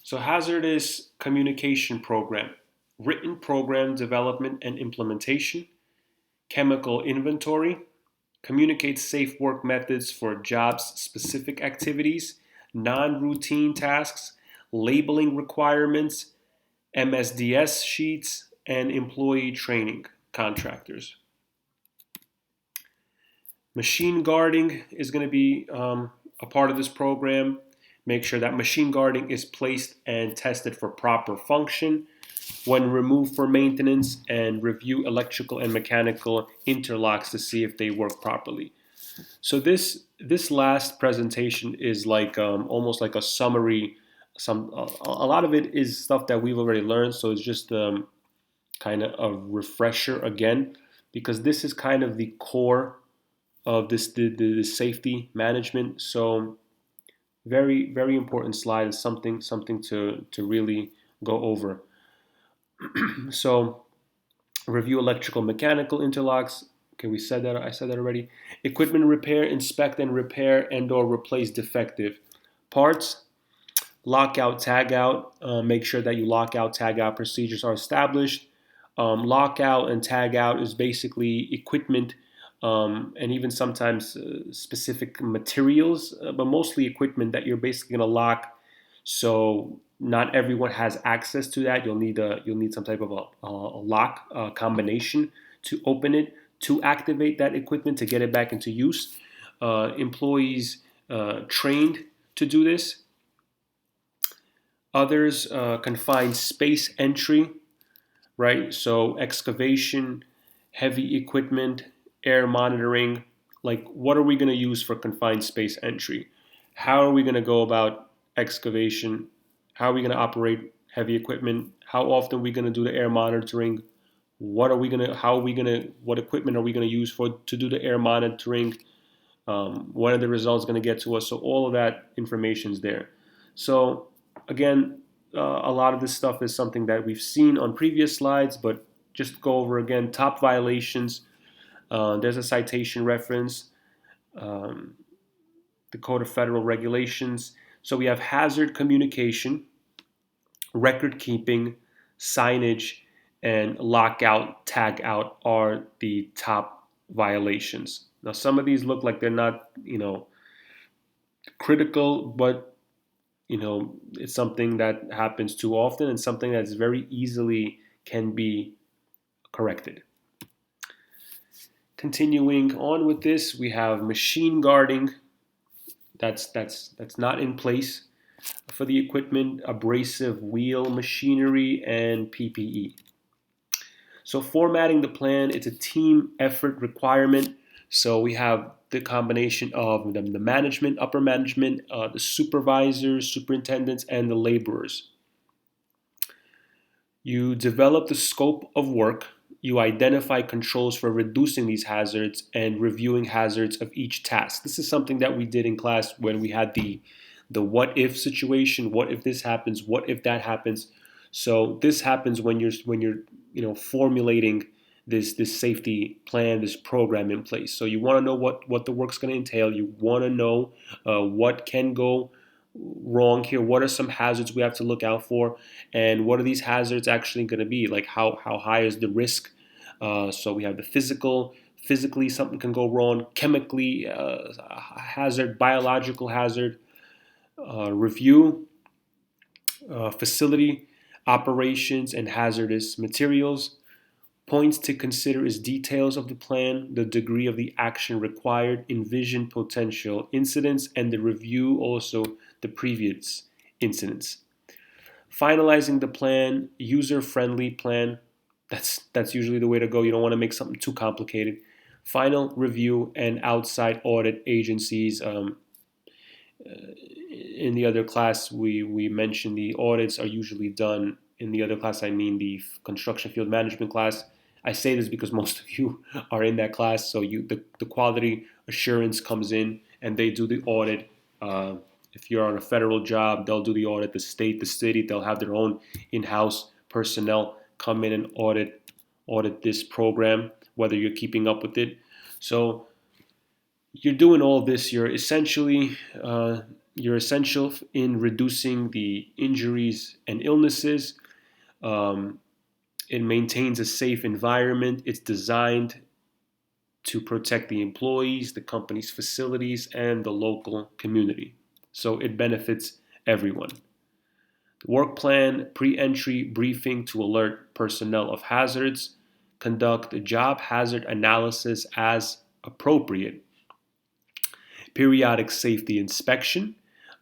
So hazardous communication program, written program development and implementation, chemical inventory, communicates safe work methods for jobs specific activities, non routine tasks, labeling requirements, MSDS sheets, and employee training contractors. Machine guarding is going to be a part of this program. Make sure that machine guarding is placed and tested for proper function when removed for maintenance, and review electrical and mechanical interlocks to see if they work properly. So this last presentation is like almost like a summary. A lot of it is stuff that we've already learned, so it's just kind of a refresher again, because this is kind of the core of the safety management. So very important slide, and something to really go over. So review electrical mechanical interlocks. Okay, we said that. I said that already. Equipment repair, inspect and repair and/or replace defective parts. Lockout, tag out. Make sure that you lock out, tag out procedures are established. Lockout and tag out is basically equipment and even sometimes specific materials, but mostly equipment that you're basically going to lock. So not everyone has access to that. You'll need some type of a lock combination to open it, to activate that equipment, to get it back into use. Employees trained to do this. Others confined space entry, right? So excavation, heavy equipment, air monitoring. Like, what are we going to use for confined space entry? How are we going to go about excavation? How are we going to operate heavy equipment? How often are we going to do the air monitoring? What are we going to? How are we going to? What equipment are we going to use to do the air monitoring? When are the results going to get to us? So all of that information is there. So again, a lot of this stuff is something that we've seen on previous slides, but just go over again. Top violations. There's a citation reference, um, the Code of Federal Regulations. So we have hazard communication, record keeping, signage, and lockout, tag out are the top violations. Now, some of these look like they're not, critical, but it's something that happens too often and something that's very easily can be corrected. Continuing on with this, we have machine guarding. That's not in place for the equipment, abrasive wheel machinery, and PPE. So formatting the plan, it's a team effort requirement. So we have the combination of the management, upper management, the supervisors, superintendents, and the laborers. You develop the scope of work. You identify controls for reducing these hazards and reviewing hazards of each task. This is something that we did in class when we had the what if situation. What if this happens? What if that happens? So this happens when you're formulating this safety plan, this program in place. So you want to know what the work's going to entail. You want to know what can go wrong here. What are some hazards we have to look out for, and what are these hazards actually going to be? Like how high is the risk? So we have the physically something can go wrong, chemically hazard, biological hazard. Review facility operations and hazardous materials. Points to consider is details of the plan, the degree of the action required, envision potential incidents, and the review also the previous incidents. Finalizing the plan, user-friendly plan. That's usually the way to go. You don't want to make something too complicated. Final review and outside audit agencies. In the other class, we mentioned the audits are usually done. In the other class, I mean the construction field management class. I say this because most of you are in that class, so the quality assurance comes in and they do the audit. If you're on a federal job, they'll do the audit. The state, the city, they'll have their own in-house personnel come in and audit this program, whether you're keeping up with it. So you're doing all this. You're essentially You're essential in reducing the injuries and illnesses. Um, it maintains a safe environment. It's designed to protect the employees, the company's facilities, and the local community. So it benefits everyone. The work plan, pre-entry briefing to alert personnel of hazards, conduct a job hazard analysis as appropriate, periodic safety inspection,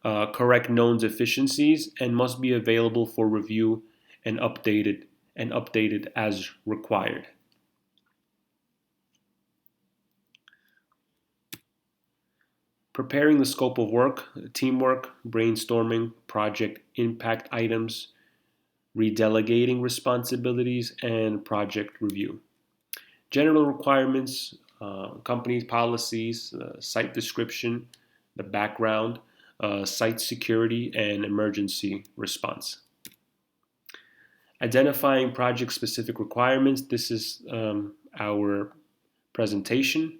correct known deficiencies, and must be available for review and updated as required. Preparing the scope of work, teamwork, brainstorming, project impact items, redelegating responsibilities, and project review. General requirements, company policies, site description, the background, site security, and emergency response. Identifying project specific requirements. This is our presentation,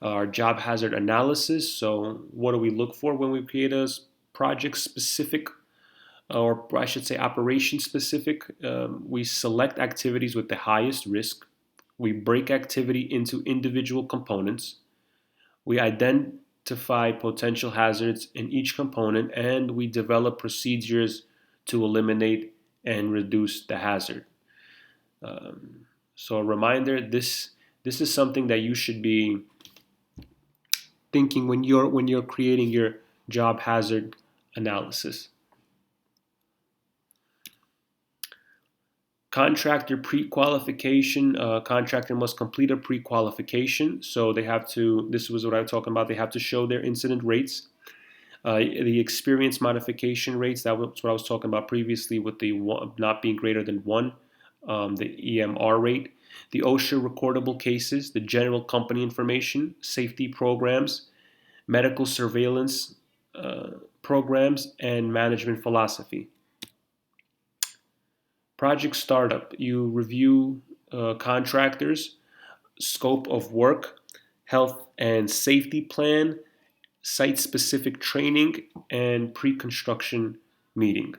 our job hazard analysis. So, what do we look for when we create a project specific, or I should say operation specific? We select activities with the highest risk. We break activity into individual components. We identify potential hazards in each component, and we develop procedures to eliminate and reduce the hazard. So a reminder: this is something that you should be thinking when you're creating your job hazard analysis. Contractor pre-qualification. Contractor must complete a pre-qualification. So they have to. This was what I was talking about. They have to show their incident rates, the experience modification rates. That was what I was talking about previously with the one, not being greater than one, the EMR rate, the OSHA recordable cases, the general company information, safety programs, medical surveillance programs, and management philosophy. Project startup, you review contractors, scope of work, health and safety plan, site specific training, and pre construction meeting.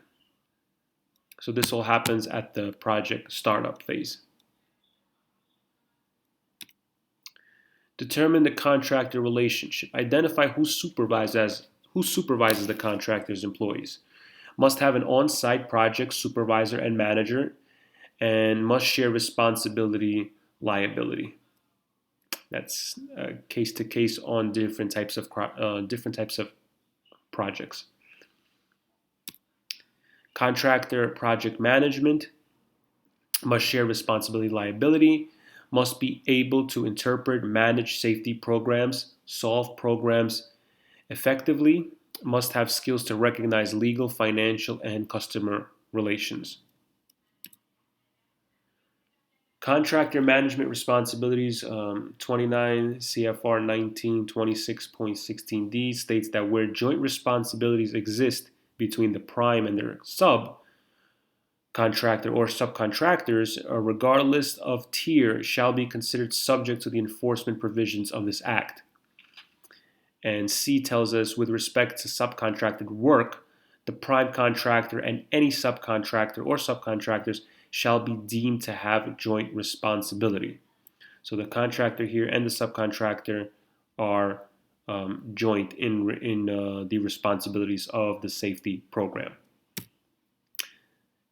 So this all happens at the project startup phase. Determine the contractor relationship. Identify who supervises the contractor's employees. Must have an on site project supervisor and manager, and must share responsibility, liability. That's case to case on different types of projects. Contractor project management must share responsibility, liability, must be able to interpret, manage safety programs, solve programs effectively, must have skills to recognize legal, financial, and customer relations. Contractor management responsibilities, 29 CFR 1926.16d states that where joint responsibilities exist between the prime and their subcontractor or subcontractors, regardless of tier, shall be considered subject to the enforcement provisions of this Act. And C tells us with respect to subcontracted work, the prime contractor and any subcontractor or subcontractors shall be deemed to have joint responsibility. So the contractor here and the subcontractor are joint in the responsibilities of the safety program.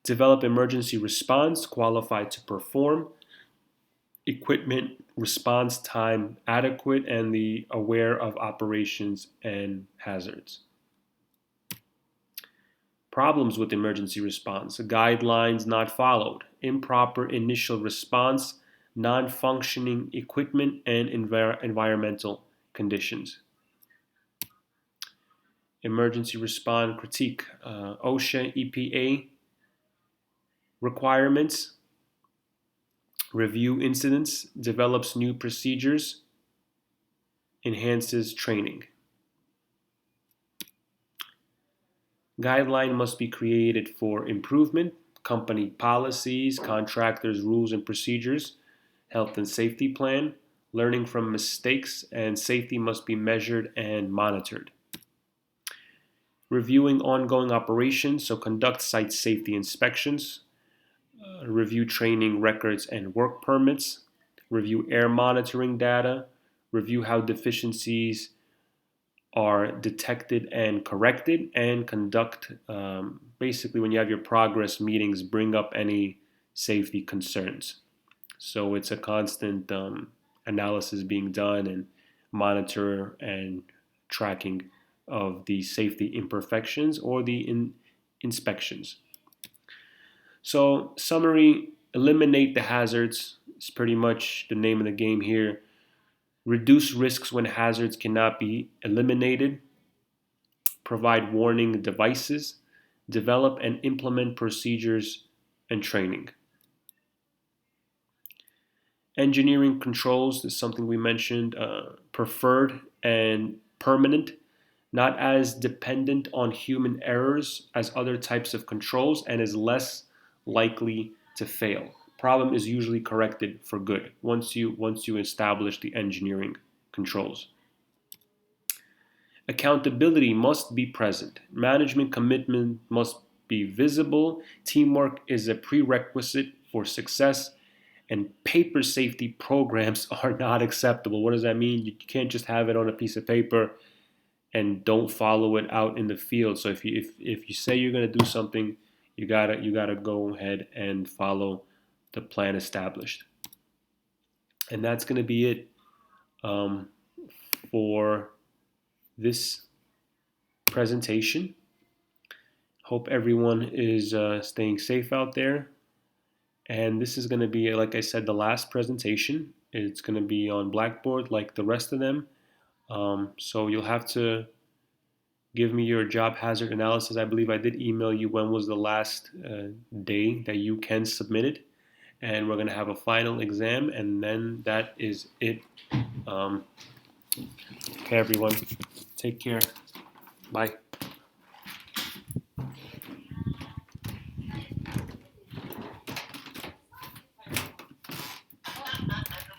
Develop emergency response, qualified to perform, equipment response time adequate, and the aware of operations and hazards. Problems with emergency response, guidelines not followed, improper initial response, non-functioning equipment, and environmental conditions. Emergency response critique, OSHA, EPA requirements, review incidents, develops new procedures, enhances training. Guideline must be created for improvement, company policies, contractors' rules and procedures, health and safety plan, learning from mistakes, and safety must be measured and monitored. reviewing ongoing operations, so conduct site safety inspections, review training records and work permits, review air monitoring data, review how deficiencies are detected and corrected, and conduct basically when you have your progress meetings, bring up any safety concerns. So it's a constant analysis being done and monitor and tracking of the safety imperfections or the inspections. So, summary: eliminate the hazards is pretty much the name of the game here. Reduce risks when hazards cannot be eliminated. Provide warning devices. Develop and implement procedures and training. Engineering controls is something we mentioned, preferred and permanent, not as dependent on human errors as other types of controls, and is less likely to fail. Problem is usually corrected for good once you establish the engineering controls. Accountability must be present. Management commitment must be visible. Teamwork is a prerequisite for success, and paper safety programs are not acceptable. What does that mean? You can't just have it on a piece of paper and don't follow it out in the field. So if you say you're going to do something, you gotta go ahead and follow the plan established. And that's going to be it for this presentation. Hope everyone is staying safe out there. And this is going to be, like I said, the last presentation. It's going to be on Blackboard like the rest of them. So you'll have to give me your job hazard analysis. I believe I did email you when was the last day that you can submit it. And we're going to have a final exam, and then that is it. Okay, everyone. Take care. Bye.